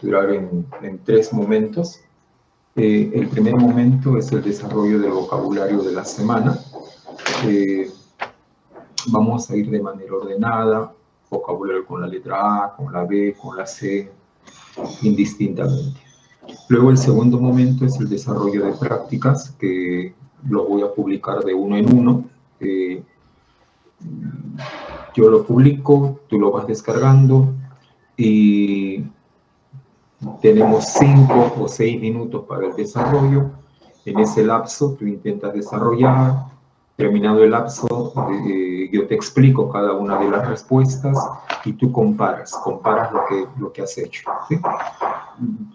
estructurar en 3 momentos. El primer momento es el desarrollo del vocabulario de la semana. Vamos a ir de manera ordenada, vocabulario con la letra A, con la B, con la C, indistintamente. Luego el segundo momento es el desarrollo de prácticas, que lo voy a publicar de uno en uno. Yo lo publico, tú lo vas descargando y tenemos 5 o 6 minutos para el desarrollo. En ese lapso tú intentas desarrollar. Terminado el lapso, yo te explico cada una de las respuestas y tú comparas lo que has hecho, ¿sí?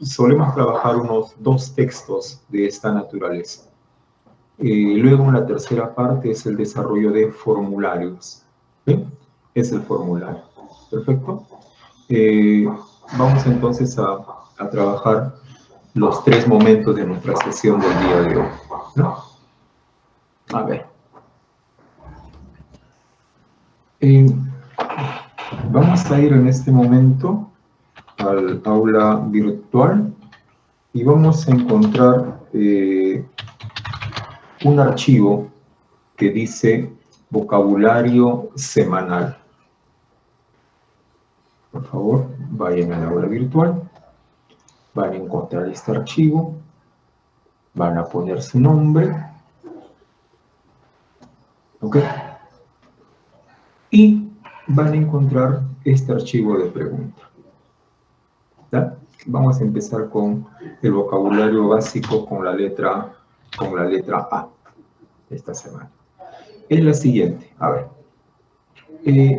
Solemos trabajar unos 2 textos de esta naturaleza. Luego, la tercera parte es el desarrollo de formularios, ¿sí? Es el formulario. ¿Perfecto? Vamos entonces a trabajar los 3 momentos de nuestra sesión del día de hoy, ¿no? A ver. Vamos a ir en este momento al aula virtual y vamos a encontrar un archivo que dice vocabulario semanal. Por favor, vayan al aula virtual, van a encontrar este archivo, van a poner su nombre, ¿ok? Y van a encontrar este archivo de pregunta. ¿Ya? Vamos a empezar con el vocabulario básico con la letra A esta semana. Es la siguiente, a ver.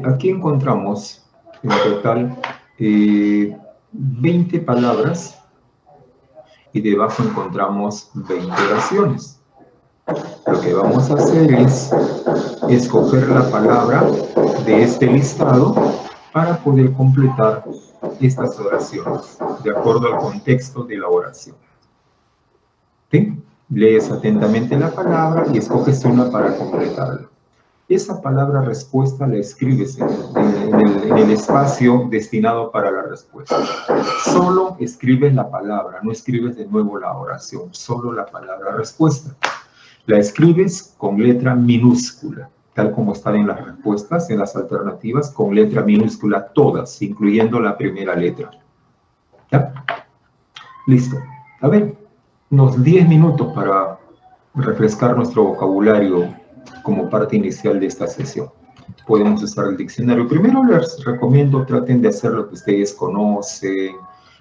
Aquí encontramos en total 20 palabras y debajo encontramos 20 oraciones. Lo que vamos a hacer es escoger la palabra de este listado para poder completar estas oraciones, de acuerdo al contexto de la oración. ¿Sí? Lees atentamente la palabra y escoges una para completarla. Esa palabra respuesta la escribes en el espacio destinado para la respuesta. Solo escribes la palabra, no escribes de nuevo la oración, solo la palabra respuesta. La escribes con letra minúscula, tal como están en las respuestas, en las alternativas, con letra minúscula, todas, incluyendo la primera letra. ¿Ya? Listo. A ver, unos 10 minutos para refrescar nuestro vocabulario como parte inicial de esta sesión. Podemos usar el diccionario. Primero les recomiendo, traten de hacer lo que ustedes conocen,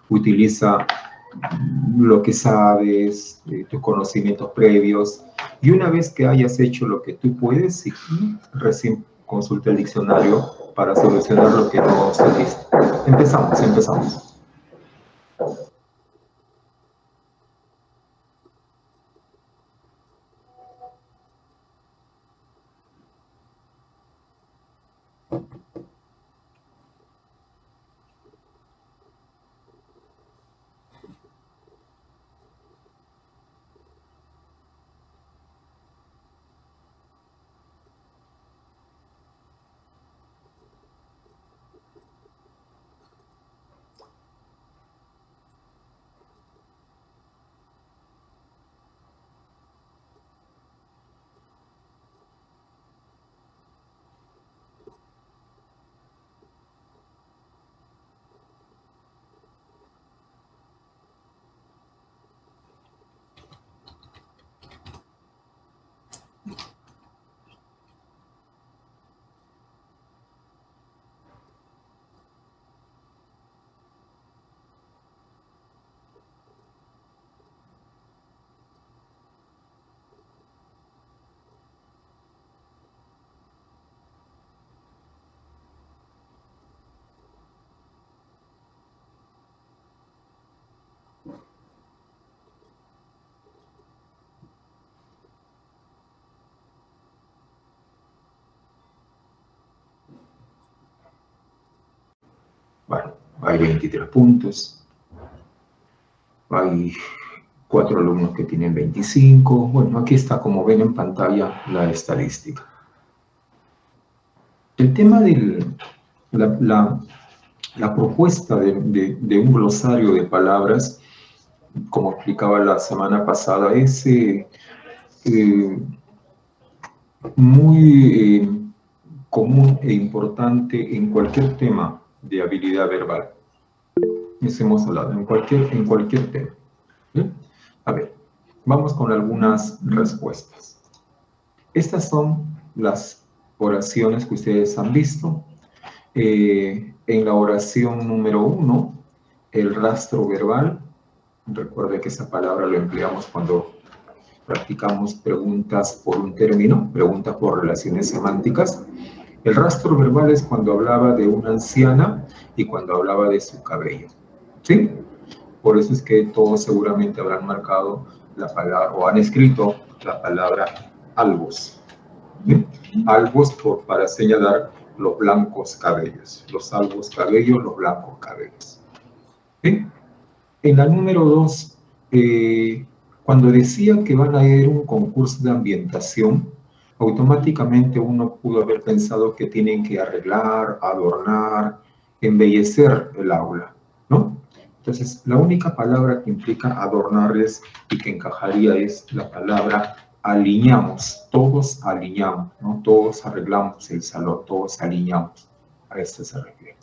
utiliza lo que sabes, tus conocimientos previos, y una vez que hayas hecho lo que tú puedes, recién consulta el diccionario para solucionar lo que no saliste. Empezamos. Bueno, hay 23 puntos. Hay 4 alumnos que tienen 25. Bueno, aquí está, como ven en pantalla, la estadística. El tema de La propuesta de un glosario de palabras, como explicaba la semana pasada, es muy común e importante en cualquier tema de habilidad verbal. Eso hemos hablado, en cualquier tema. ¿Sí? A ver, vamos con algunas respuestas. Estas son las oraciones que ustedes han visto. En la oración número 1, el rastro verbal. Recuerde que esa palabra lo empleamos cuando practicamos preguntas por un término, preguntas por relaciones semánticas. El rastro verbal es cuando hablaba de una anciana y cuando hablaba de su cabello. ¿Sí? Por eso es que todos seguramente habrán marcado la palabra o han escrito la palabra albos. ¿Sí? Albos para señalar los blancos cabellos. Los albos cabellos, los blancos cabellos. ¿Sí? En la número 2, cuando decía que van a ir un concurso de ambientación, automáticamente uno pudo haber pensado que tienen que arreglar, adornar, embellecer el aula, ¿no? Entonces, la única palabra que implica adornarles y que encajaría es la palabra alineamos. Todos alineamos, ¿no? Todos arreglamos el salón, todos alineamos. A esto se refiere.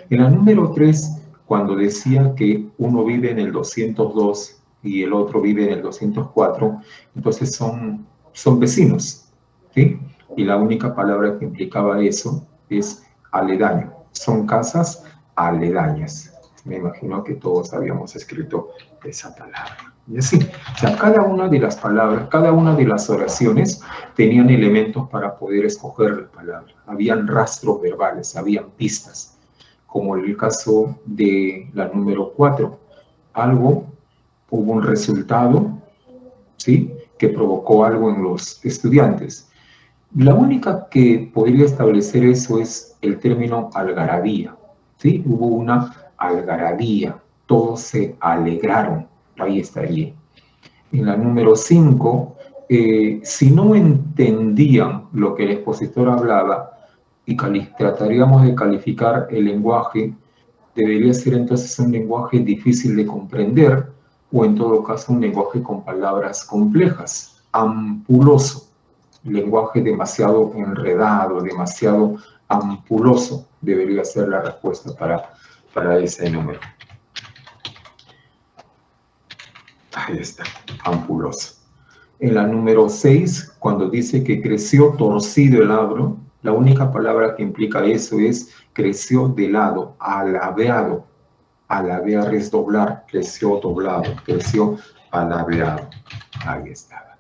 En la número 3, cuando decía que uno vive en el 202 y el otro vive en el 204, entonces son vecinos, ¿sí? Y la única palabra que implicaba eso es aledaño. Son casas aledañas. Me imagino que todos habíamos escrito esa palabra. Y así, o sea, cada una de las palabras, cada una de las oraciones tenían elementos para poder escoger la palabra. Habían rastros verbales, habían pistas, como en el caso de la número 4. Hubo un resultado, ¿sí?, que provocó algo en los estudiantes. La única que podría establecer eso es el término algarabía, ¿sí? Hubo una algarabía, todos se alegraron, ahí estaría. En la número 5, si no entendían lo que el expositor hablaba y trataríamos de calificar el lenguaje, debería ser entonces un lenguaje difícil de comprender o en todo caso un lenguaje con palabras complejas, ampuloso. Lenguaje demasiado enredado, demasiado ampuloso, debería ser la respuesta para ese número. Ahí está, ampuloso. En la número 6, cuando dice que creció torcido el labro, la única palabra que implica eso es creció de lado, alabeado. Alabear es doblar, creció doblado, creció alabeado. Ahí estaba.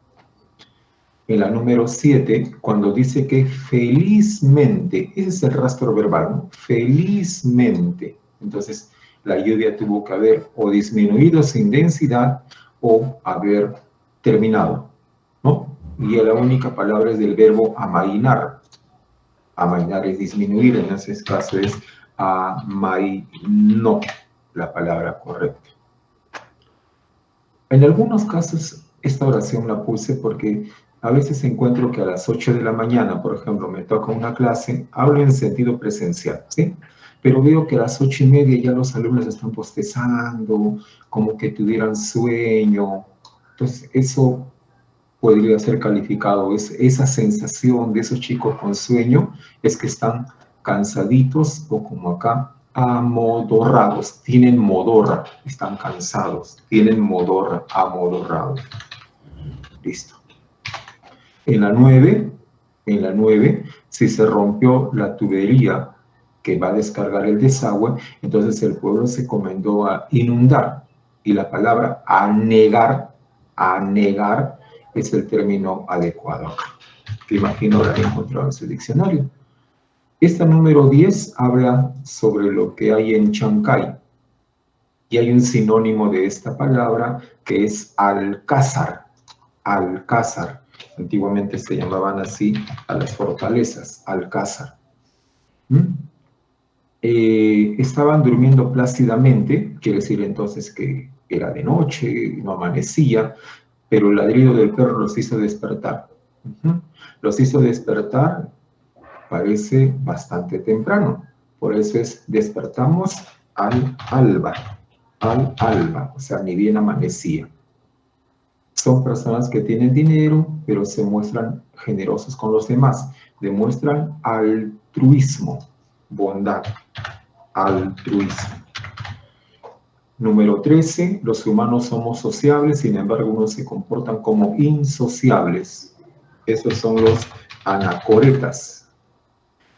En la número 7, cuando dice que felizmente, ese es el rastro verbal, ¿no? Felizmente. Entonces, la lluvia tuvo que haber o disminuido su intensidad o haber terminado, ¿no? Y la única palabra es del verbo amainar. Amainar es disminuir, en ese caso es amainó, la palabra correcta. En algunos casos, esta oración la puse porque a veces encuentro que a las 8 de la mañana, por ejemplo, me toca una clase, hablo en sentido presencial, ¿sí? Pero veo que a las 8:30 ya los alumnos están bostezando, como que tuvieran sueño. Entonces, eso podría ser calificado, esa sensación de esos chicos con sueño es que están cansaditos o como acá, amodorrados, tienen modorra, están cansados, tienen modorra, amodorrados. Listo. En la 9, si se rompió la tubería que va a descargar el desagüe, entonces el pueblo se comenzó a inundar. Y la palabra anegar es el término adecuado. Te imagino habrán encontrado en su diccionario. Esta número 10 habla sobre lo que hay en Chancay. Y hay un sinónimo de esta palabra que es alcázar. Alcázar. Antiguamente se llamaban así a las fortalezas, alcázar. Estaban durmiendo plácidamente, quiere decir entonces que era de noche, no amanecía, pero el ladrido del perro los hizo despertar. Los hizo despertar, parece bastante temprano. Por eso es despertamos al alba, o sea, ni bien amanecía. Son personas que tienen dinero, pero se muestran generosos con los demás, demuestran altruismo, bondad, altruismo. Número 13, los humanos somos sociables, sin embargo, unos se comportan como insociables. Esos son los anacoretas.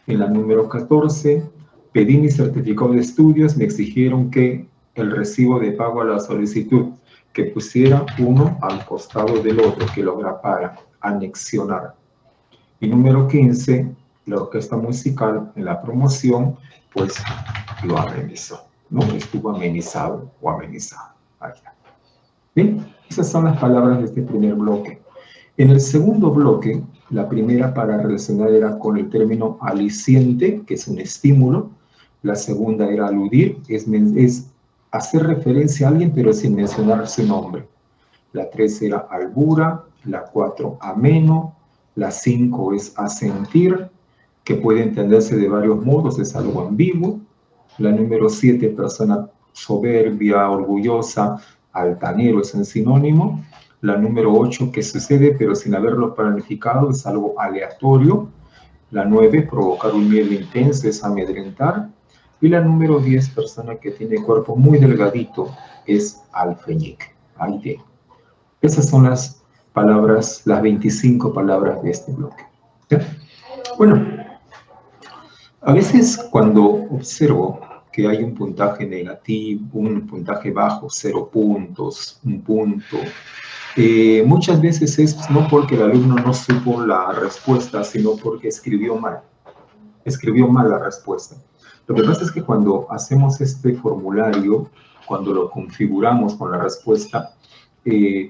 En la número 14, pedí mi certificado de estudios, me exigieron que el recibo de pago a la solicitud, que pusiera uno al costado del otro, que lo grapara, anexionar. Y número 15, la orquesta musical en la promoción, pues lo amenizó, ¿no? Estuvo amenizado o amenizado. Ahí está. Bien, esas son las palabras de este primer bloque. En el segundo bloque, la primera para relacionar era con el término aliciente, que es un estímulo. La segunda era aludir, es hacer referencia a alguien, pero sin mencionar su nombre. La 3 era albura, la 4 ameno, la 5 es asentir, que puede entenderse de varios modos, es algo ambiguo. La número 7, persona soberbia, orgullosa, altanero, es un sinónimo. La número 8, que sucede pero sin haberlo planificado, es algo aleatorio. La 9, provocar un miedo intenso, es amedrentar. Y la número 10, persona que tiene cuerpo muy delgadito, es alfeñique. Ahí tiene. Esas son las palabras, las 25 palabras de este bloque. ¿Ya? Bueno, a veces cuando observo que hay un puntaje negativo, un puntaje bajo, 0 puntos, un punto, muchas veces es no porque el alumno no supo la respuesta, sino porque escribió mal la respuesta. Lo que pasa es que cuando hacemos este formulario, cuando lo configuramos con la respuesta,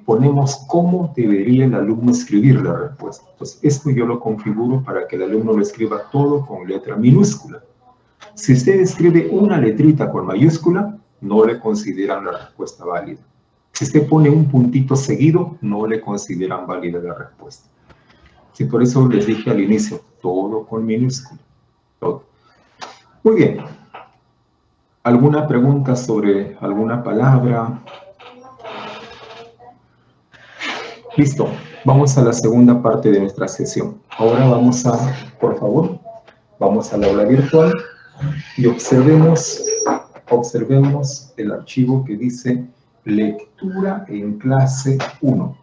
ponemos cómo debería el alumno escribir la respuesta. Entonces, esto yo lo configuro para que el alumno lo escriba todo con letra minúscula. Si usted escribe una letrita con mayúscula, no le consideran la respuesta válida. Si usted pone un puntito seguido, no le consideran válida la respuesta. Sí, por eso les dije al inicio, todo con minúscula. Todo. Muy bien. ¿Alguna pregunta sobre alguna palabra? Listo. Vamos a la segunda parte de nuestra sesión. Ahora vamos a, por favor, vamos al aula virtual y observemos el archivo que dice lectura en clase 1.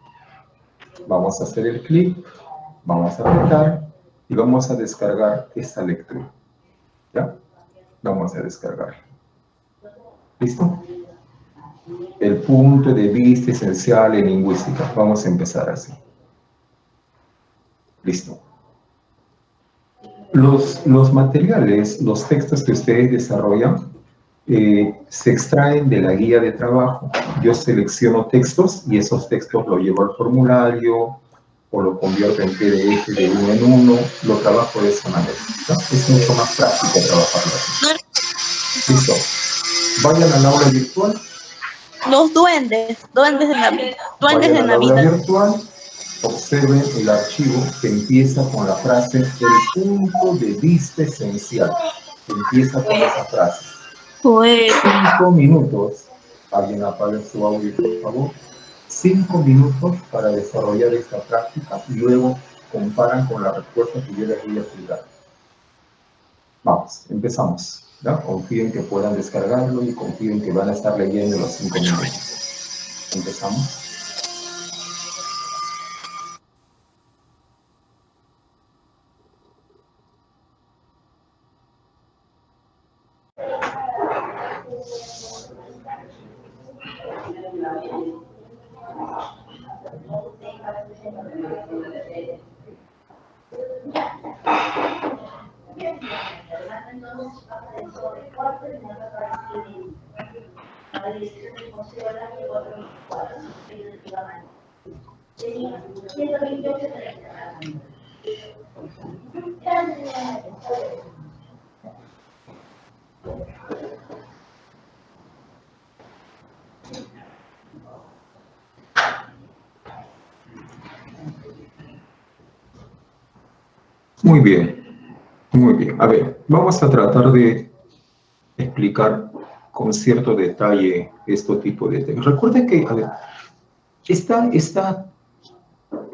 Vamos a hacer el clic, vamos a apretar y vamos a descargar esta lectura. ¿Ya? Vamos a descargarla. ¿Listo? El punto de vista esencial en lingüística. Vamos a empezar así. Listo. Los materiales, los textos que ustedes desarrollan, se extraen de la guía de trabajo. Yo selecciono textos y esos textos los llevo al formulario o lo convierto en PDF de uno en uno, lo trabajo de esa manera, ¿no? Es mucho más práctico trabajarlo así. Listo. Vayan al aula virtual. Los duendes de Navidad. Duendes de Navidad. Vayan al aula virtual, observen el archivo que empieza con la frase el punto de vista esencial. Empieza con esa frase. 5 minutos. Alguien apague su audio, por favor. 5 minutos para desarrollar esta práctica y luego comparan con la respuesta que yo les voy a explicar. Vamos, empezamos. ¿Ya? Confíen que puedan descargarlo y confíen que van a estar leyendo los 5 minutos. Empezamos. Muy bien, muy bien. A ver, vamos a tratar de explicar con cierto detalle este tipo de temas. Recuerda que, a ver,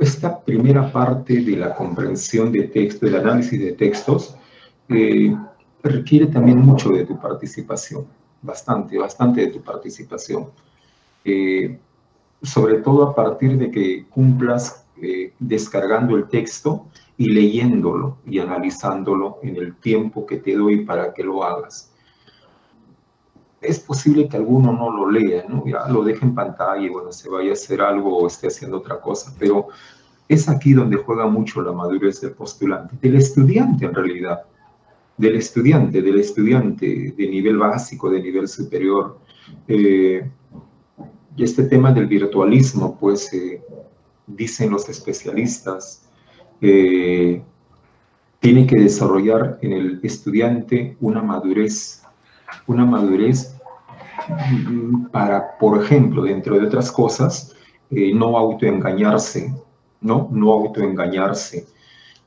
esta primera parte de la comprensión de texto, del análisis de textos, requiere también mucho de tu participación, bastante de tu participación. Sobre todo a partir de que cumplas descargando el texto y leyéndolo y analizándolo en el tiempo que te doy para que lo hagas. Es posible que alguno no lo lea, ¿no? Ya lo deje en pantalla y bueno, se vaya a hacer algo o esté haciendo otra cosa, pero es aquí donde juega mucho la madurez del postulante, del estudiante en realidad, del estudiante de nivel básico, de nivel superior. Y este tema del virtualismo, pues, dicen los especialistas, tiene que desarrollar en el estudiante una madurez para, por ejemplo, dentro de otras cosas, no autoengañarse, ¿no? No autoengañarse.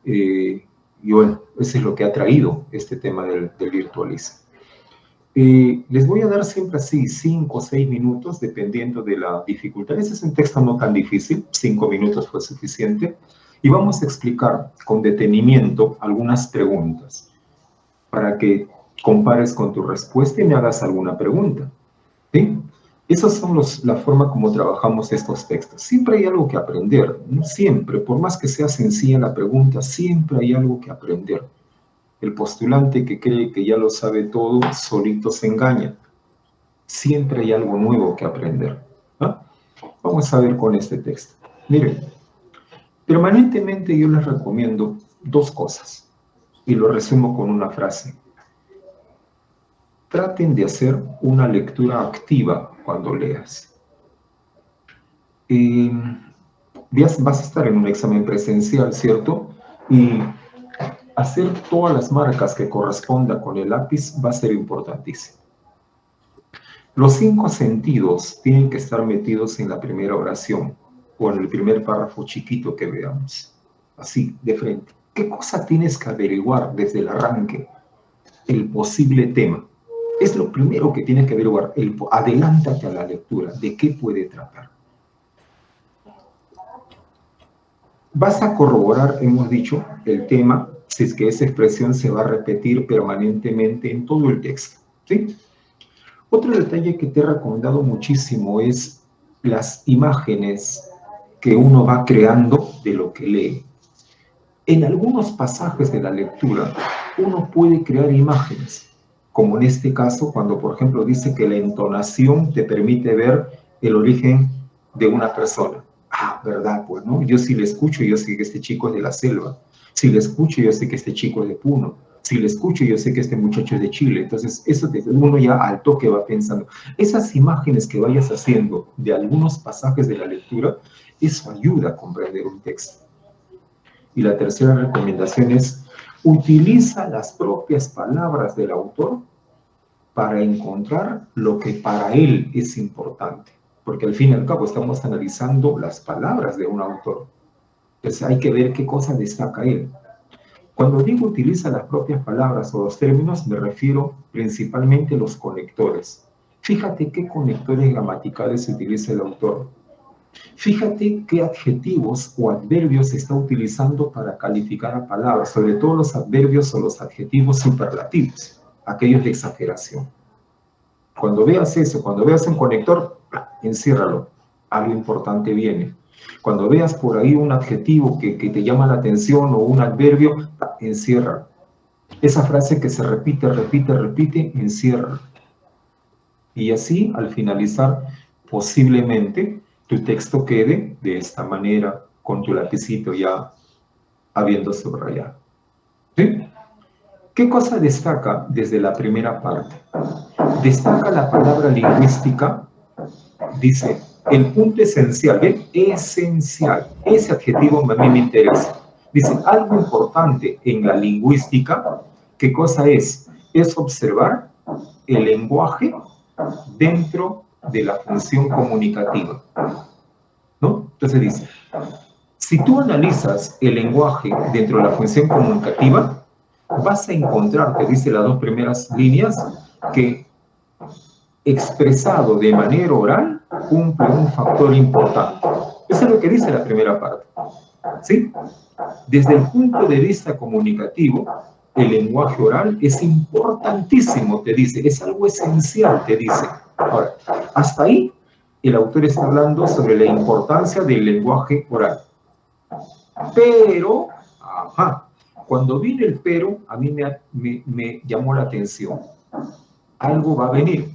Y bueno, eso es lo que ha traído este tema del virtualismo. Les voy a dar siempre así 5 o 6 minutos, dependiendo de la dificultad. Ese es un texto no tan difícil, 5 minutos fue suficiente. Y vamos a explicar con detenimiento algunas preguntas para que compares con tu respuesta y me hagas alguna pregunta. ¿Sí? Esas son la forma como trabajamos estos textos. Siempre hay algo que aprender, ¿no? Siempre, por más que sea sencilla la pregunta, siempre hay algo que aprender. El postulante que cree que ya lo sabe todo, solito se engaña. Siempre hay algo nuevo que aprender, ¿no? Vamos a ver con este texto. Miren, permanentemente yo les recomiendo 2 cosas, y lo resumo con una frase. Traten de hacer una lectura activa cuando leas. Vas a estar en un examen presencial, ¿cierto? Y hacer todas las marcas que corresponda con el lápiz va a ser importantísimo. Los 5 sentidos tienen que estar metidos en la primera oración o en el primer párrafo chiquito que veamos. Así, de frente. ¿Qué cosa tienes que averiguar desde el arranque? El posible tema. Es lo primero que tienes que averiguar. Adelántate a la lectura. ¿De qué puede tratar? Vas a corroborar, hemos dicho, el tema, si es que esa expresión se va a repetir permanentemente en todo el texto, ¿sí? Otro detalle que te he recomendado muchísimo es las imágenes que uno va creando de lo que lee. En algunos pasajes de la lectura, uno puede crear imágenes, como en este caso, cuando, por ejemplo, dice que la entonación te permite ver el origen de una persona. Ah, ¿verdad? Pues, ¿no? Yo si le escucho, yo sé que este chico es de la selva. Si le escucho, yo sé que este chico es de Puno. Si le escucho, yo sé que este muchacho es de Chile. Entonces, eso uno ya al toque va pensando. Esas imágenes que vayas haciendo de algunos pasajes de la lectura, eso ayuda a comprender un texto. Y la tercera recomendación es, utiliza las propias palabras del autor para encontrar lo que para él es importante. Porque al fin y al cabo estamos analizando las palabras de un autor. Entonces hay que ver qué cosa destaca él. Cuando digo utiliza las propias palabras o los términos, me refiero principalmente a los conectores. Fíjate qué conectores gramaticales utiliza el autor. Fíjate qué adjetivos o adverbios está utilizando para calificar a palabras, sobre todo los adverbios o los adjetivos superlativos, aquellos de exageración. Cuando veas eso, cuando veas un conector, enciérralo, algo importante viene. Cuando veas por ahí un adjetivo que te llama la atención o un adverbio, enciérralo. Esa frase que se repite, enciérralo. Y así, al finalizar, posiblemente tu texto quede de esta manera, con tu lapicito ya habiendo subrayado. ¿Sí? ¿Qué cosa destaca desde la primera parte? Destaca la palabra lingüística, dice, el punto esencial, ¿ven? Esencial, ese adjetivo a mí me interesa. Dice, algo importante en la lingüística, ¿qué cosa es? Es observar el lenguaje dentro de la función comunicativa, ¿no? Entonces dice, si tú analizas el lenguaje dentro de la función comunicativa, vas a encontrar, te dice las 2 primeras líneas, que expresado de manera oral cumple un factor importante. Eso es lo que dice la primera parte. ¿Sí? Desde el punto de vista comunicativo, el lenguaje oral es importantísimo, te dice, es algo esencial, te dice. Ahora, hasta ahí, el autor está hablando sobre la importancia del lenguaje oral. Pero, cuando viene el pero, a mí me llamó la atención. Algo va a venir.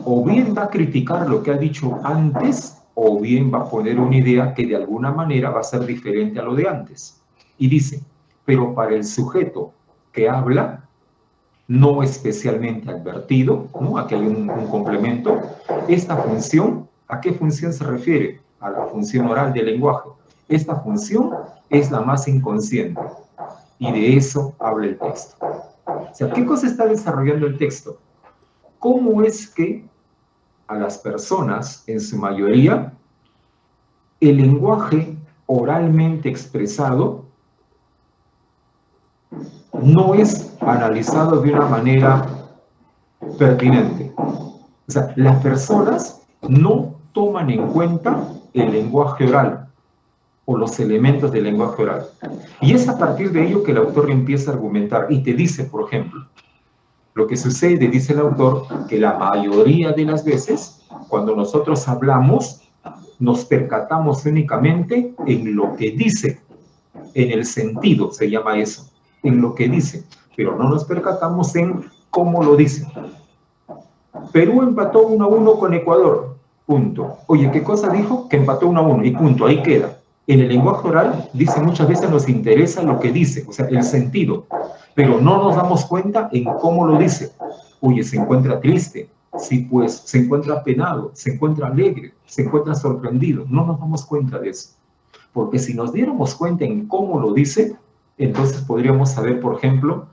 O bien va a criticar lo que ha dicho antes, o bien va a poner una idea que de alguna manera va a ser diferente a lo de antes. Y dice, pero para el sujeto que habla, no especialmente advertido, ¿no? Aquí hay un complemento. Esta función, ¿a qué función se refiere? A la función oral del lenguaje. Esta función es la más inconsciente. Y de eso habla el texto. O sea, ¿qué cosa está desarrollando el texto? ¿Cómo es que a las personas, en su mayoría, el lenguaje oralmente expresado no es analizado de una manera pertinente? O sea, las personas no toman en cuenta el lenguaje oral o los elementos del lenguaje oral. Y es a partir de ello que el autor empieza a argumentar y te dice, por ejemplo, lo que sucede, dice el autor, que la mayoría de las veces, cuando nosotros hablamos, nos percatamos únicamente en lo que dice, en el sentido, se llama eso, en lo que dice, pero no nos percatamos en cómo lo dice. Perú empató 1-1 con Ecuador, punto. Oye, ¿qué cosa dijo? Que empató 1-1 y punto, ahí queda. En el lenguaje oral, dice, muchas veces nos interesa lo que dice, o sea, el sentido, pero no nos damos cuenta en cómo lo dice. Oye, se encuentra triste, sí, pues, se encuentra apenado, se encuentra alegre, se encuentra sorprendido. No nos damos cuenta de eso. Porque si nos diéramos cuenta en cómo lo dice, entonces podríamos saber, por ejemplo,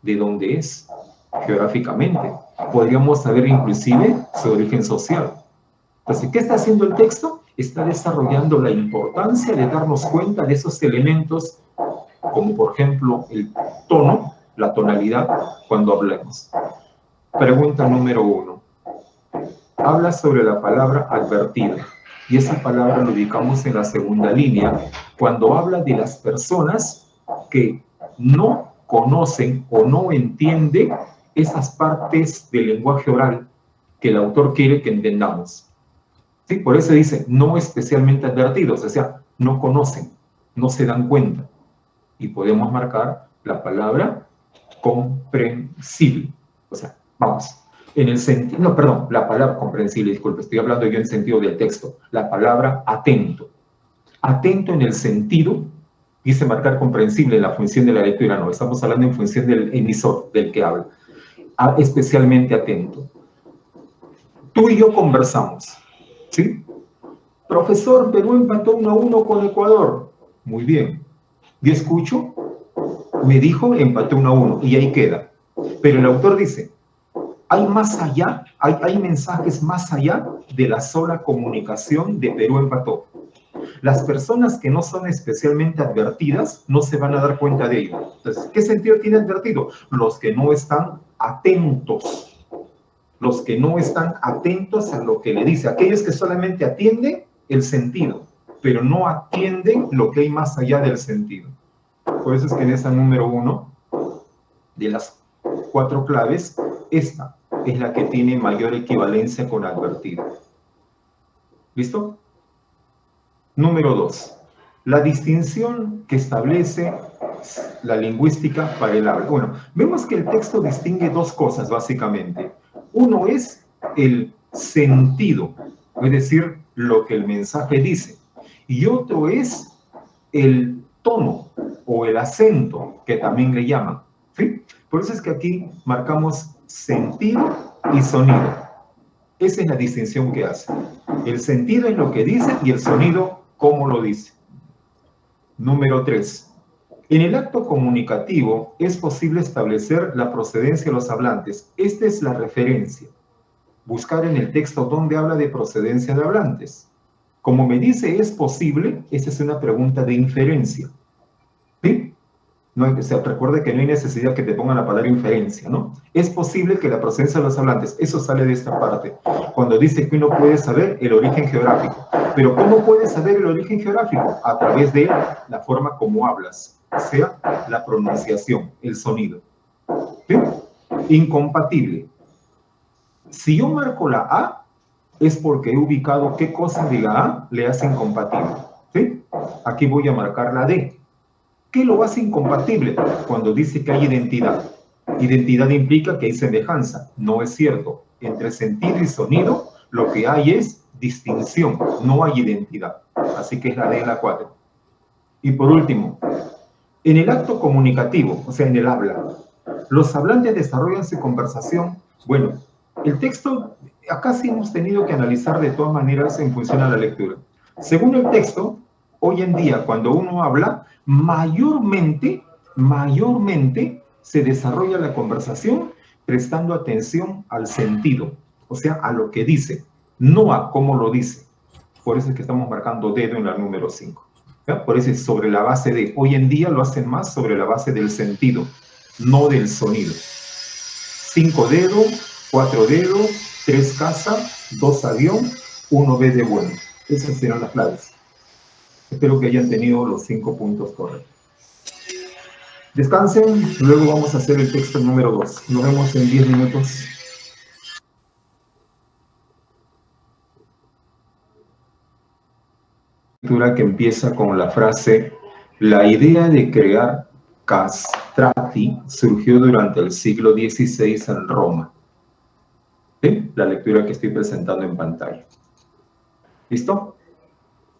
de dónde es geográficamente. Podríamos saber inclusive su origen social. Entonces, ¿qué está haciendo el texto? Está desarrollando la importancia de darnos cuenta de esos elementos, como por ejemplo el tono, la tonalidad, cuando hablemos. Pregunta número 1. Habla sobre la palabra advertido. Y esa palabra lo ubicamos en la segunda línea, cuando habla de las personas que no conocen o no entienden esas partes del lenguaje oral que el autor quiere que entendamos. ¿Sí? Por eso dice, no especialmente advertidos, o sea, no conocen, no se dan cuenta. Y podemos marcar la palabra comprensible. O sea, vamos, en el sentido, no, perdón, la palabra comprensible, disculpe, estoy hablando yo en sentido del texto. La palabra atento. Atento en el sentido, dice marcar comprensible en la función de la lectura, no, estamos hablando en función del emisor, del que habla. Especialmente atento. Tú y yo conversamos, ¿sí? Profesor, Perú empató 1-1 con Ecuador. Muy bien. Yo escucho, me dijo, empató 1-1 y ahí queda. Pero el autor dice, hay más allá, hay mensajes más allá de la sola comunicación de Perú empató. Las personas que no son especialmente advertidas no se van a dar cuenta de ello. Entonces, ¿qué sentido tiene advertido? Los que no están atentos. Los que no están atentos a lo que le dice. Aquellos que solamente atienden el sentido, pero no atienden lo que hay más allá del sentido. Por eso es que en esa número 1, de las 4 claves, esta es la que tiene mayor equivalencia con advertido. ¿Listo? Número 2. La distinción que establece la lingüística para el habla. Bueno, vemos que el texto distingue 2 cosas básicamente. Uno es el sentido, es decir, lo que el mensaje dice. Y otro es el tono o el acento, que también le llaman. ¿Sí? Por eso es que aquí marcamos sentido y sonido. Esa es la distinción que hace. El sentido es lo que dice y el sonido, cómo lo dice. Número 3. En el acto comunicativo es posible establecer la procedencia de los hablantes. Esta es la referencia. Buscar en el texto dónde habla de procedencia de hablantes. Como me dice es posible, esta es una pregunta de inferencia. ¿Sí? No hay, o sea, recuerde que no hay necesidad que te pongan la palabra inferencia, ¿no? Es posible que la procedencia de los hablantes, eso sale de esta parte, cuando dice que uno puede saber el origen geográfico. Pero ¿cómo puedes saber el origen geográfico? A través de la forma como hablas, o sea, la pronunciación, el sonido. ¿Sí? Incompatible. Si yo marco la A, es porque he ubicado qué cosa de la A le hace incompatible. ¿Sí? Aquí voy a marcar la D. ¿Qué lo hace incompatible? Cuando dice que hay identidad. Identidad implica que hay semejanza. No es cierto. Entre sentido y sonido, lo que hay es distinción. No hay identidad. Así que es la D en la 4. Y por último, en el acto comunicativo, o sea, en el habla, los hablantes desarrollan su conversación. Bueno, el texto, acá sí hemos tenido que analizar de todas maneras en función a la lectura. Según el texto, hoy en día, cuando uno habla, mayormente se desarrolla la conversación prestando atención al sentido, o sea, a lo que dice, no a cómo lo dice. Por eso es que estamos marcando dedo en la número 5. ¿Ya? Por eso es sobre la base de, hoy en día lo hacen más sobre la base del sentido, no del sonido. 5 dedos, 4 dedos, 3 casa, 2 avión, 1 B de bueno. Esas serán las claves. Espero que hayan tenido los 5 puntos correctos. Descansen, luego vamos a hacer el texto número 2. Nos vemos en 10 minutos. Lectura que empieza con la frase: la idea de crear castrati surgió durante el siglo XVI en Roma. ¿Sí? La lectura que estoy presentando en pantalla. ¿Listo?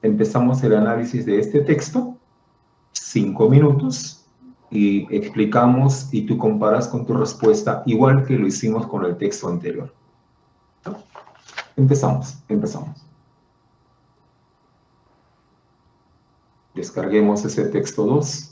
Empezamos el análisis de este texto, 5 minutos, y explicamos y tú comparas con tu respuesta igual que lo hicimos con el texto anterior. Empezamos. Descarguemos ese texto 2.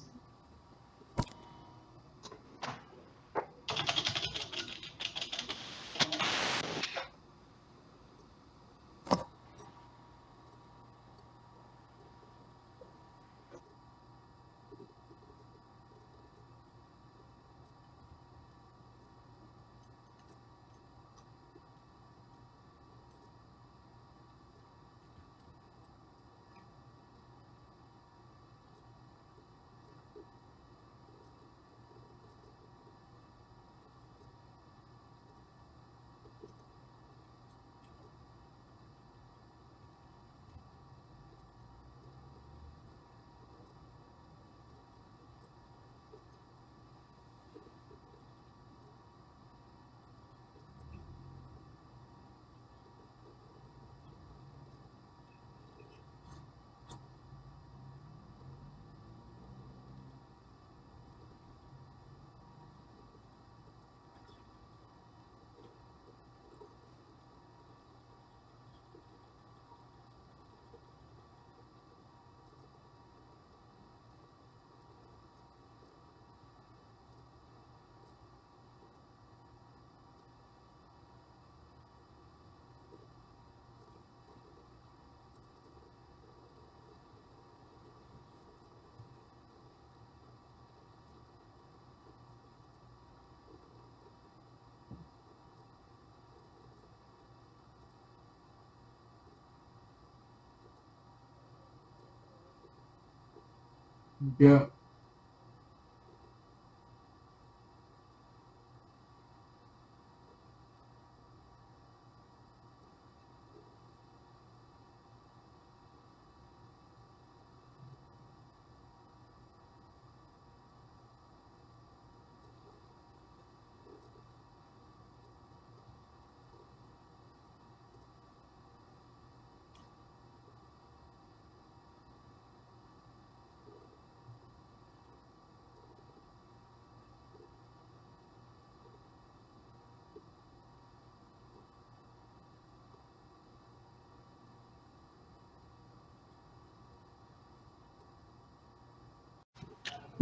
Ya.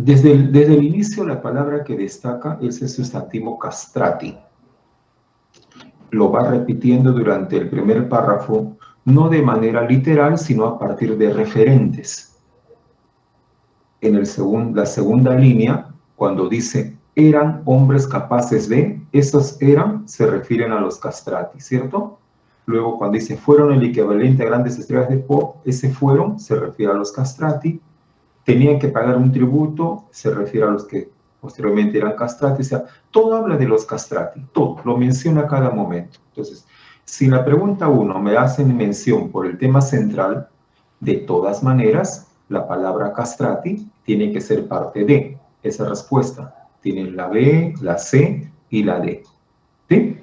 Desde el inicio, la palabra que destaca es el sustantivo castrati. Lo va repitiendo durante el primer párrafo, no de manera literal, sino a partir de referentes. en la segunda línea, cuando dice eran hombres capaces de, esos eran se refieren a los castrati, ¿cierto? Luego cuando dice fueron el equivalente a grandes estrellas de pop, ese fueron se refiere a los castrati. Tenían que pagar un tributo, se refiere a los que posteriormente eran castrati. O sea, todo habla de los castrati, todo, lo menciona a cada momento. Entonces, si la pregunta 1 me hacen mención por el tema central, de todas maneras, la palabra castrati tiene que ser parte de esa respuesta. Tienen la B, la C y la D. ¿Sí?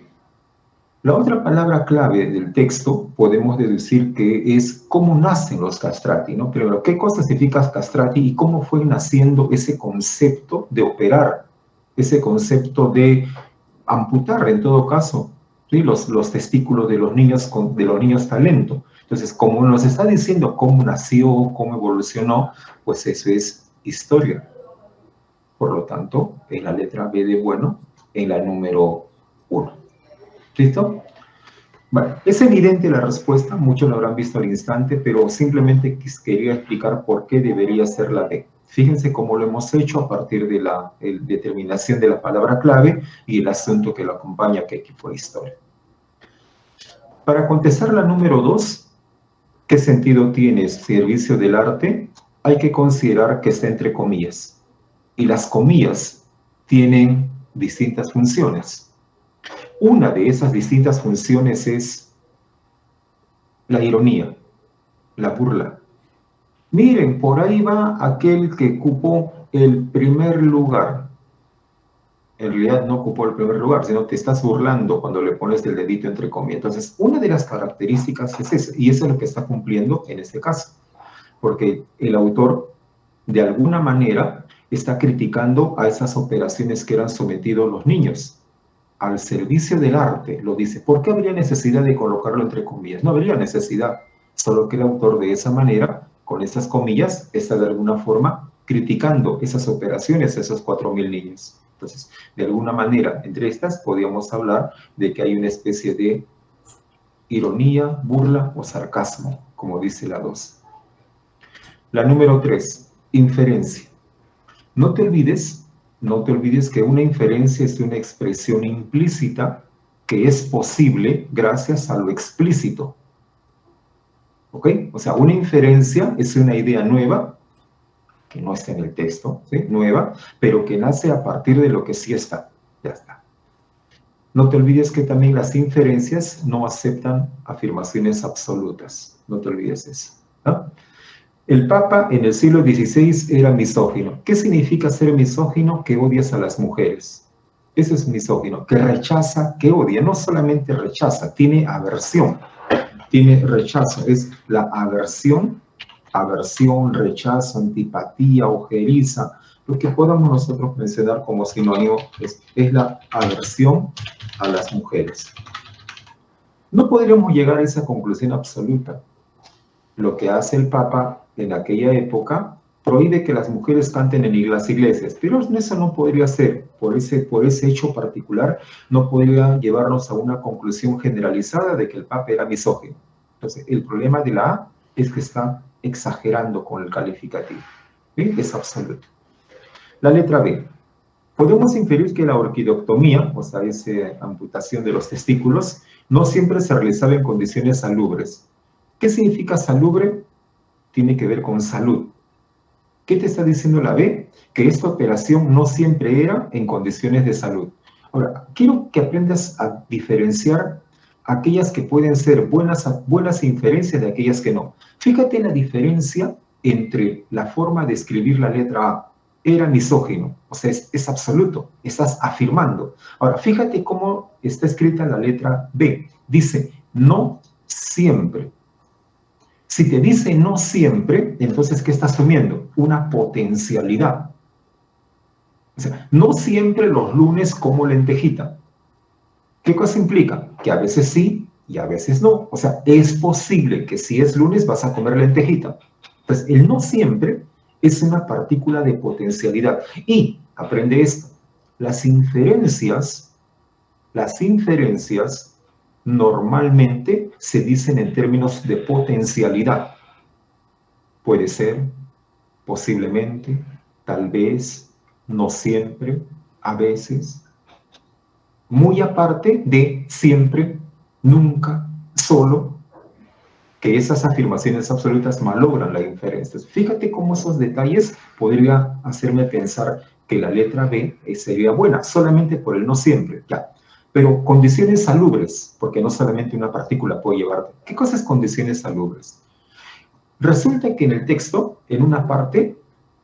La otra palabra clave del texto podemos deducir que es cómo nacen los castrati, ¿no? Primero, ¿qué cosa significa castrati y cómo fue naciendo ese concepto de operar, ese concepto de amputar, en todo caso, ¿sí? Los testículos de los niños talento? Entonces, como nos está diciendo cómo nació, cómo evolucionó, pues eso es historia. Por lo tanto, es la letra B de bueno en la número 1. ¿Listo? Bueno, es evidente la respuesta, muchos lo habrán visto al instante, pero simplemente quería explicar por qué debería ser la D. Fíjense cómo lo hemos hecho a partir de la determinación de la palabra clave y el asunto que lo acompaña, que aquí fue historia. Para contestar la número 2, ¿qué sentido tiene servicio del arte? Hay que considerar que está entre comillas. Y las comillas tienen distintas funciones. Una de esas distintas funciones es la ironía, la burla. Miren, por ahí va aquel que ocupó el primer lugar. En realidad no ocupó el primer lugar, sino te estás burlando cuando le pones el dedito entre comillas. Entonces, una de las características es esa, y eso es lo que está cumpliendo en este caso. Porque el autor, de alguna manera, está criticando a esas operaciones que eran sometidos los niños al servicio del arte, lo dice. ¿Por qué habría necesidad de colocarlo entre comillas? No habría necesidad, solo que el autor de esa manera, con esas comillas, está de alguna forma criticando esas operaciones a esos 4.000 niños. Entonces, de alguna manera, entre estas, podríamos hablar de que hay una especie de ironía, burla o sarcasmo, como dice la 2. La número 3, inferencia. No te olvides que una inferencia es una expresión implícita que es posible gracias a lo explícito. ¿Ok? O sea, una inferencia es una idea nueva, que no está en el texto, ¿sí? Nueva, pero que nace a partir de lo que sí está. Ya está. No te olvides que también las inferencias no aceptan afirmaciones absolutas. No te olvides eso, ¿no? El Papa en el siglo XVI era misógino. ¿Qué significa ser misógino? Que odias a las mujeres. Eso es misógino, que rechaza, que odia. No solamente rechaza, tiene aversión, tiene rechazo. Es la aversión, rechazo, antipatía, ojeriza. Lo que podamos nosotros mencionar como sinónimo es la aversión a las mujeres. No podríamos llegar a esa conclusión absoluta. Lo que hace el Papa en aquella época prohíbe que las mujeres canten en las iglesias, pero eso no podría ser, por ese hecho particular, no podría llevarnos a una conclusión generalizada de que el Papa era misógino. Entonces, el problema de la A es que está exagerando con el calificativo. ¿Sí? Es absoluto. La letra B. Podemos inferir que la orquidectomía, o sea, esa amputación de los testículos, no siempre se realizaba en condiciones salubres. ¿Qué significa salubre? Tiene que ver con salud. ¿Qué te está diciendo la B? Que esta operación no siempre era en condiciones de salud. Ahora, quiero que aprendas a diferenciar aquellas que pueden ser buenas inferencias de aquellas que no. Fíjate en la diferencia entre la forma de escribir la letra A. Era misógino, o sea, es absoluto, estás afirmando. Ahora, fíjate cómo está escrita la letra B. Dice, no siempre. Si te dice no siempre, entonces, ¿qué está asumiendo? Una potencialidad. O sea, no siempre los lunes como lentejita. ¿Qué cosa implica? Que a veces sí y a veces no. O sea, es posible que si es lunes vas a comer lentejita. Pues el no siempre es una partícula de potencialidad. Y, aprende esto, las inferencias normalmente se dicen en términos de potencialidad. Puede ser, posiblemente, tal vez, no siempre, a veces, muy aparte de siempre, nunca, solo, que esas afirmaciones absolutas malogran la inferencia. Fíjate cómo esos detalles podría hacerme pensar que la letra B sería buena, solamente por el no siempre, ya. Pero condiciones salubres, porque no solamente una partícula puede llevarte. ¿Qué cosa es condiciones salubres? Resulta que en el texto, en una parte,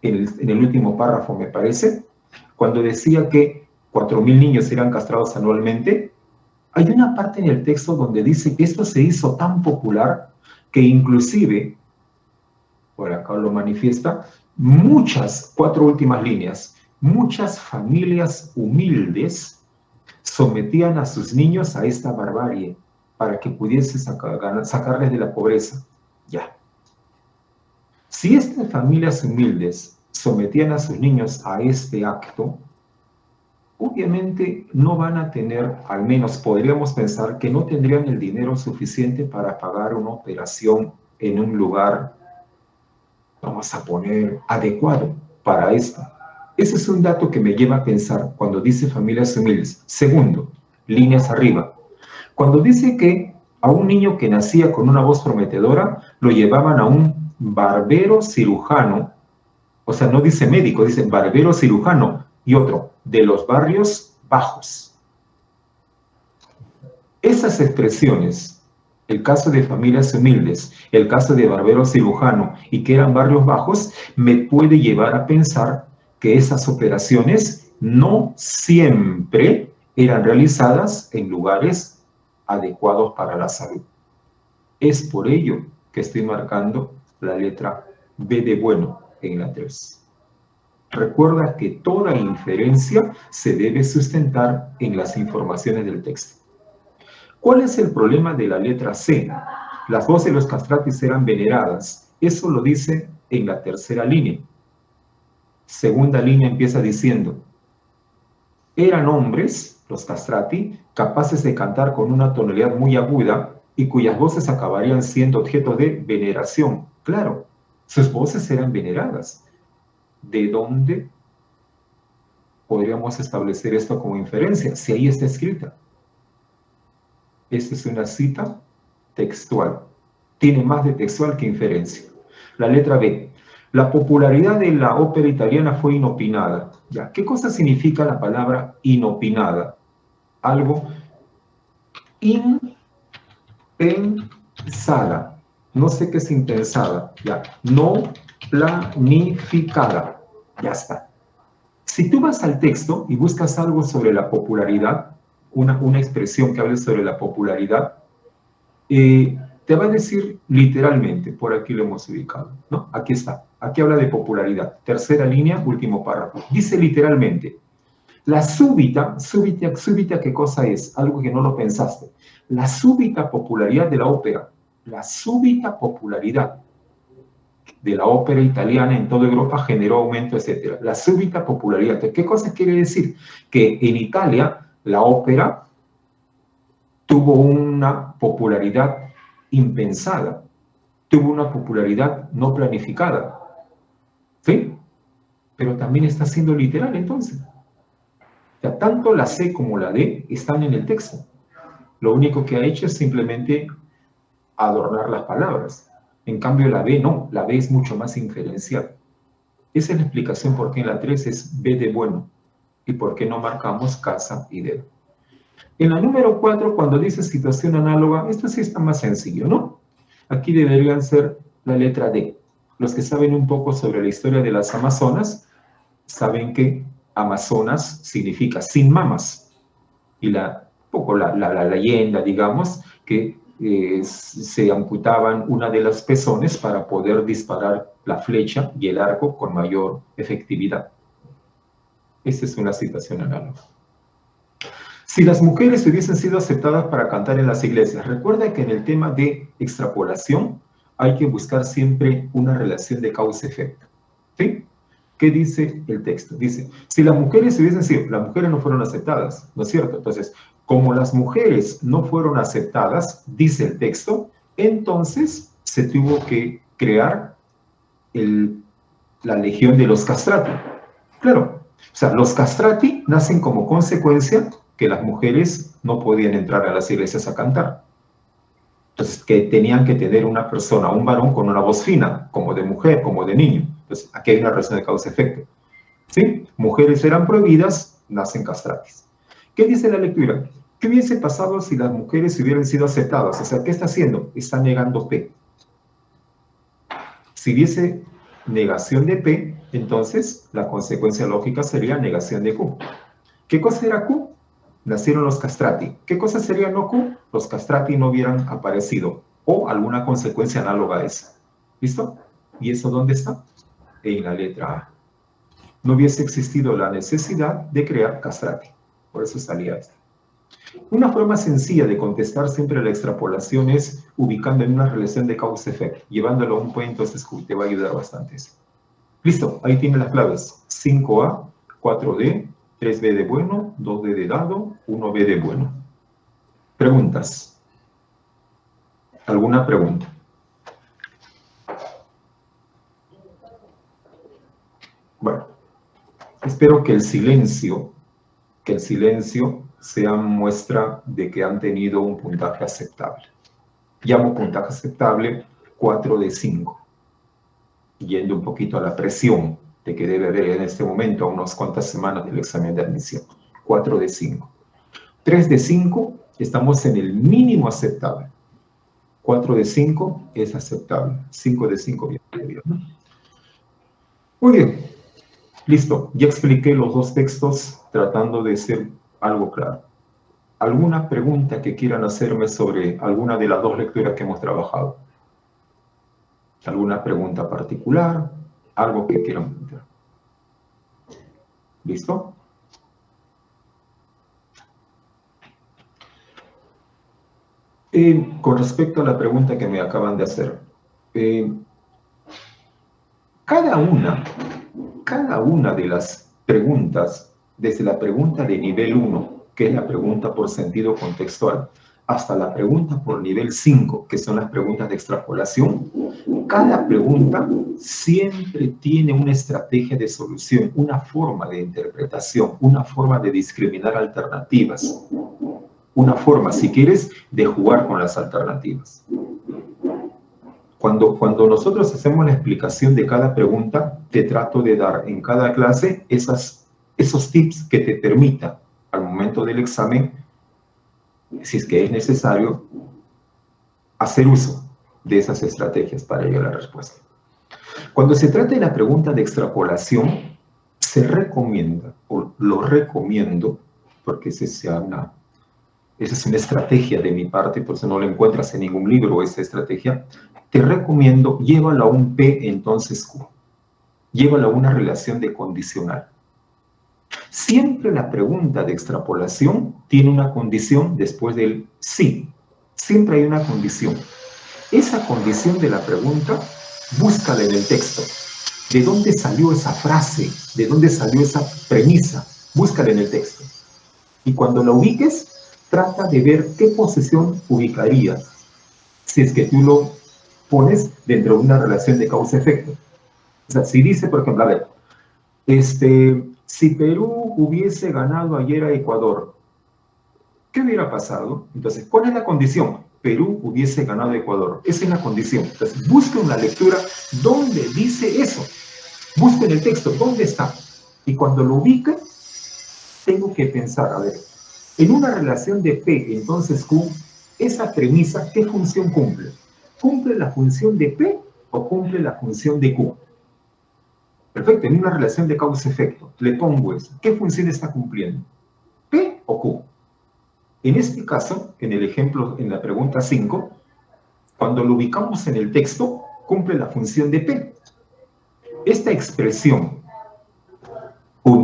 en el último párrafo me parece, cuando decía que 4.000 niños eran castrados anualmente, hay una parte en el texto donde dice que esto se hizo tan popular que inclusive, por acá lo manifiesta, muchas, 4 últimas líneas, muchas familias humildes sometían a sus niños a esta barbarie para que pudiese sacarles de la pobreza. Ya. Si estas familias humildes sometían a sus niños a este acto, obviamente no van a tener, al menos podríamos pensar que no tendrían el dinero suficiente para pagar una operación en un lugar, vamos a poner, adecuado para esto. Ese es un dato que me lleva a pensar cuando dice familias humildes. Segundo, líneas arriba. Cuando dice que a un niño que nacía con una voz prometedora, lo llevaban a un barbero cirujano, o sea, no dice médico, dice barbero cirujano, y otro, de los barrios bajos. Esas expresiones, el caso de familias humildes, el caso de barbero cirujano y que eran barrios bajos, me puede llevar a pensar que esas operaciones no siempre eran realizadas en lugares adecuados para la salud. Es por ello que estoy marcando la letra B de bueno en la 3. Recuerda que toda inferencia se debe sustentar en las informaciones del texto. ¿Cuál es el problema de la letra C? Las voces de los castratis eran veneradas. Eso lo dice en la tercera línea. Segunda línea empieza diciendo, eran hombres, los castrati, capaces de cantar con una tonalidad muy aguda y cuyas voces acabarían siendo objeto de veneración. Claro, sus voces eran veneradas. ¿De dónde podríamos establecer esto como inferencia? Si ahí está escrita. Esta es una cita textual. Tiene más de textual que inferencia. La letra B. La popularidad de la ópera italiana fue inopinada. ¿Ya? ¿Qué cosa significa la palabra inopinada? Algo impensada. No sé qué es impensada. ¿Ya? No planificada. Ya está. Si tú vas al texto y buscas algo sobre la popularidad, una expresión que hable sobre la popularidad, te va a decir literalmente, por aquí lo hemos ubicado, ¿no? Aquí está, aquí habla de popularidad. Tercera línea, último párrafo. Dice literalmente, la súbita, ¿qué cosa es? Algo que no lo pensaste. La súbita popularidad de la ópera, la súbita popularidad de la ópera italiana en toda Europa generó aumento, etc. La súbita popularidad. ¿Qué cosa quiere decir? Que en Italia la ópera tuvo una popularidad impensada, tuvo una popularidad no planificada. ¿Sí? Pero también está siendo literal entonces. O sea, tanto la C como la D están en el texto. Lo único que ha hecho es simplemente adornar las palabras. En cambio la B no, la B es mucho más inferencial. Esa es la explicación por qué en la 3 es B de bueno y por qué no marcamos casa y dedo. En la número 4, cuando dice situación análoga, esto sí está más sencillo, ¿no? Aquí deberían ser la letra D. Los que saben un poco sobre la historia de las Amazonas, saben que Amazonas significa sin mamas. Y la leyenda, digamos, que se amputaban una de las pezones para poder disparar la flecha y el arco con mayor efectividad. Esta es una situación análoga. Si las mujeres hubiesen sido aceptadas para cantar en las iglesias, recuerda que en el tema de extrapolación hay que buscar siempre una relación de causa-efecto. ¿Sí? ¿Qué dice el texto? Dice, si las mujeres hubiesen sido, las mujeres no fueron aceptadas, ¿no es cierto? Entonces, como las mujeres no fueron aceptadas, dice el texto, entonces se tuvo que crear el la legión de los castrati. Claro, o sea, los castrati nacen como consecuencia que las mujeres no podían entrar a las iglesias a cantar. Entonces, que tenían que tener una persona, un varón con una voz fina, como de mujer, como de niño. Entonces, aquí hay una relación de causa-efecto. ¿Sí? Mujeres eran prohibidas, nacen castratis. ¿Qué dice la lectura? ¿Qué hubiese pasado si las mujeres hubieran sido aceptadas? O sea, ¿qué está haciendo? Está negando P. Si hubiese negación de P, entonces la consecuencia lógica sería negación de Q. ¿Qué cosa era Q? Nacieron los castrati. ¿Qué cosa sería no Q? Los castrati no hubieran aparecido o alguna consecuencia análoga a esa. ¿Listo? ¿Y eso dónde está? En la letra A. No hubiese existido la necesidad de crear castrati. Por eso salía esto. Una forma sencilla de contestar siempre la extrapolación es ubicando en una relación de causa-efecto, llevándolo a un punto, entonces te va a ayudar bastante eso. Listo, ahí tiene las claves. 5A, 4D, 3B de bueno, 2D de dado, 1B de bueno. Preguntas. ¿Alguna pregunta? Bueno, espero que el silencio sea muestra de que han tenido un puntaje aceptable. Llamo puntaje aceptable 4 de 5. Yendo un poquito a la presión de que debe haber en este momento a unas cuantas semanas del examen de admisión. 4 de 5. 3 de 5, estamos en el mínimo aceptable. 4 de 5 es aceptable. 5 de 5, bien. Muy bien. Listo. Ya expliqué los dos textos tratando de ser algo claro. ¿Alguna pregunta que quieran hacerme sobre alguna de las dos lecturas que hemos trabajado? ¿Alguna pregunta particular? ¿Algo que quieran preguntar? ¿Listo? Con respecto a la pregunta que me acaban de hacer, cada una de las preguntas, desde la pregunta de nivel 1, que es la pregunta por sentido contextual, hasta la pregunta por nivel 5, que son las preguntas de extrapolación, cada pregunta siempre tiene una estrategia de solución, una forma de interpretación, una forma de discriminar alternativas, una forma, si quieres, de jugar con las alternativas. Cuando nosotros hacemos la explicación de cada pregunta, te trato de dar en cada clase esos tips que te permitan, al momento del examen, si es que es necesario, hacer uso de esas estrategias para llegar a la respuesta. Cuando se trata de la pregunta de extrapolación, se recomienda, o lo recomiendo, porque esa es una estrategia de mi parte, por eso no la encuentras en ningún libro, esa estrategia, te recomiendo, llévala a un P, entonces Q. Llévala a una relación de condicional. Siempre la pregunta de extrapolación tiene una condición después del sí. Siempre hay una condición. Esa condición de la pregunta, búscala en el texto. ¿De dónde salió esa frase? ¿De dónde salió esa premisa? Búscala en el texto. Y cuando la ubiques, trata de ver qué posición ubicarías si es que tú lo pones dentro de una relación de causa-efecto. O sea, si dice, por ejemplo, a ver, si Perú hubiese ganado ayer a Ecuador, ¿qué hubiera pasado? Entonces, ¿cuál es la condición? Perú hubiese ganado a Ecuador. Esa es la condición. Entonces, busca una lectura donde dice eso. Busca en el texto, ¿dónde está? Y cuando lo ubique, tengo que pensar, a ver, en una relación de P, entonces Q, esa premisa, ¿qué función cumple? ¿Cumple la función de P o cumple la función de Q? Perfecto, en una relación de causa-efecto, le pongo eso. ¿Qué función está cumpliendo? ¿P o Q? En este caso, en el ejemplo, en la pregunta 5, cuando lo ubicamos en el texto, cumple la función de P. Esta expresión,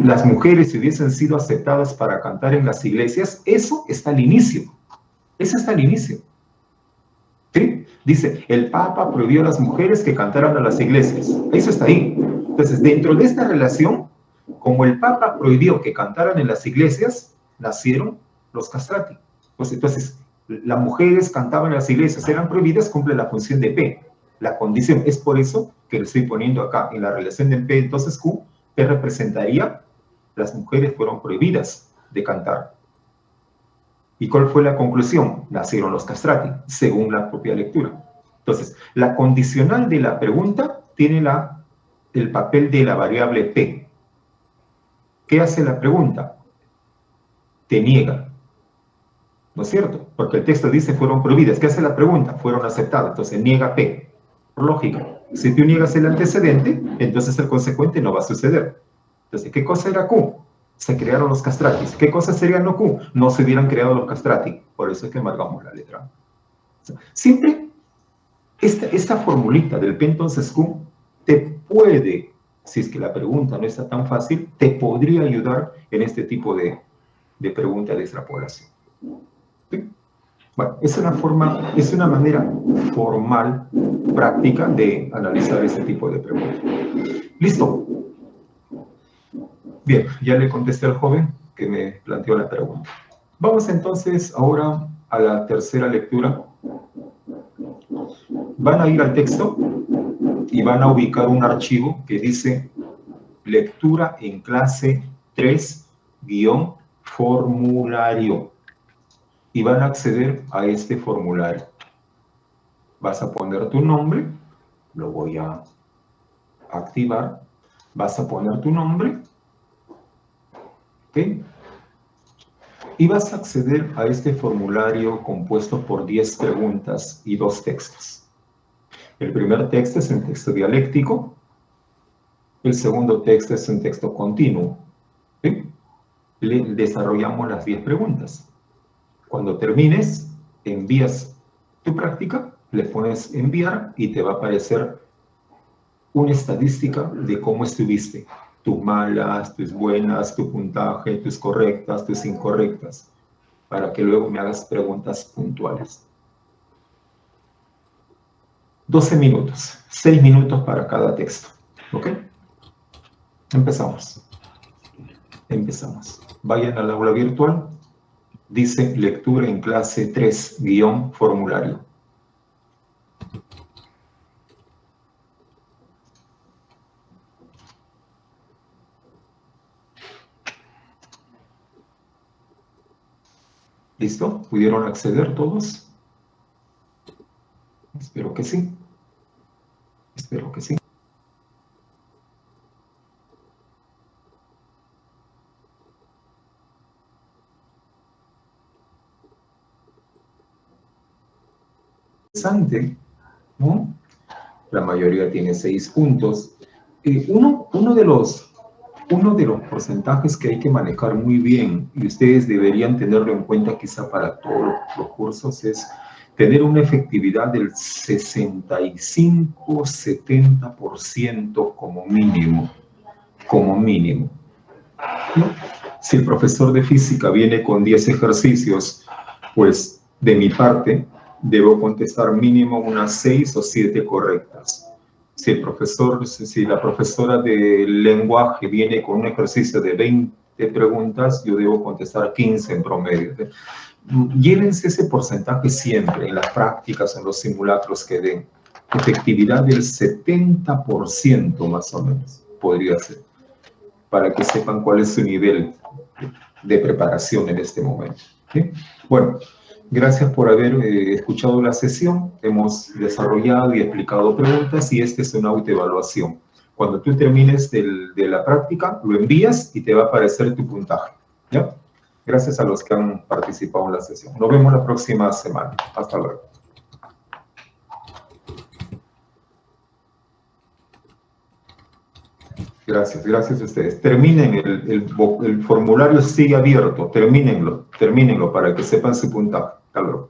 las mujeres hubiesen sido aceptadas para cantar en las iglesias, eso está al inicio. Eso está al inicio. ¿Sí? Dice, el Papa prohibió a las mujeres que cantaran a las iglesias. Eso está ahí. Entonces, dentro de esta relación, como el Papa prohibió que cantaran en las iglesias, nacieron los castrati. Pues entonces, las mujeres cantaban en las iglesias, eran prohibidas, cumple la función de P. la condición. Es por eso que lo estoy poniendo acá en la relación de P, entonces Q, P representaría las mujeres fueron prohibidas de cantar. ¿Y cuál fue la conclusión? Nacieron los castrati, según la propia lectura. Entonces, la condicional de la pregunta tiene el papel de la variable P. ¿Qué hace la pregunta? Te niega, ¿no es cierto? Porque el texto dice fueron prohibidas. ¿Qué hace la pregunta? Fueron aceptadas. Entonces, niega P. Por lógica. Si tú niegas el antecedente, entonces el consecuente no va a suceder. Entonces, ¿qué cosa era Q? Se crearon los castratis. ¿Qué cosa sería no Q? No se hubieran creado los castrati. Por eso es que amargamos la letra. O sea, siempre esta formulita del P entonces Q te puede, si es que la pregunta no está tan fácil, te podría ayudar en este tipo de pregunta de extrapolación. ¿Sí? Bueno, es una manera formal, práctica de analizar ese tipo de preguntas. ¿Listo? Bien, ya le contesté al joven que me planteó la pregunta. Vamos entonces ahora a la tercera lectura. Van a ir al texto y van a ubicar un archivo que dice lectura en clase 3-formulario. Y van a acceder a este formulario. Vas a poner tu nombre, lo voy a activar. Vas a poner tu nombre, ¿ok? Y vas a acceder a este formulario compuesto por 10 preguntas y 2 textos. El primer texto es un texto dialéctico. El segundo texto es un texto continuo. ¿Sí? Le desarrollamos las 10 preguntas. Cuando termines, envías tu práctica, le pones enviar y te va a aparecer una estadística de cómo estuviste. Tus malas, tus buenas, tu puntaje, tus correctas, tus incorrectas, para que luego me hagas preguntas puntuales. 12 minutos, 6 minutos para cada texto. ¿Ok? Empezamos. Vayan al aula virtual. Dice lectura en clase 3-formulario. ¿Listo? ¿Pudieron acceder todos? Espero que sí. Espero que sí. Interesante, ¿no? La mayoría tiene 6 puntos. Uno de los porcentajes que hay que manejar muy bien, y ustedes deberían tenerlo en cuenta quizá para todos los cursos, es tener una efectividad del 65-70% como mínimo. ¿No? Si el profesor de física viene con 10 ejercicios, pues de mi parte debo contestar mínimo unas 6 o 7 correctas. Si la profesora de lenguaje viene con un ejercicio de 20 preguntas, yo debo contestar 15 en promedio. Llévense ese porcentaje siempre en las prácticas, en los simulacros que den. Efectividad del 70% más o menos podría ser, para que sepan cuál es su nivel de preparación en este momento. ¿Sí? Bueno, gracias por haber escuchado la sesión. Hemos desarrollado y explicado preguntas y esta es una autoevaluación. Cuando tú termines de la práctica, lo envías y te va a aparecer tu puntaje. ¿Ya? Gracias a los que han participado en la sesión. Nos vemos la próxima semana. Hasta luego. Gracias a ustedes. Terminen el formulario, sigue abierto. Termínenlo para que sepan su puntaje. Hasta luego.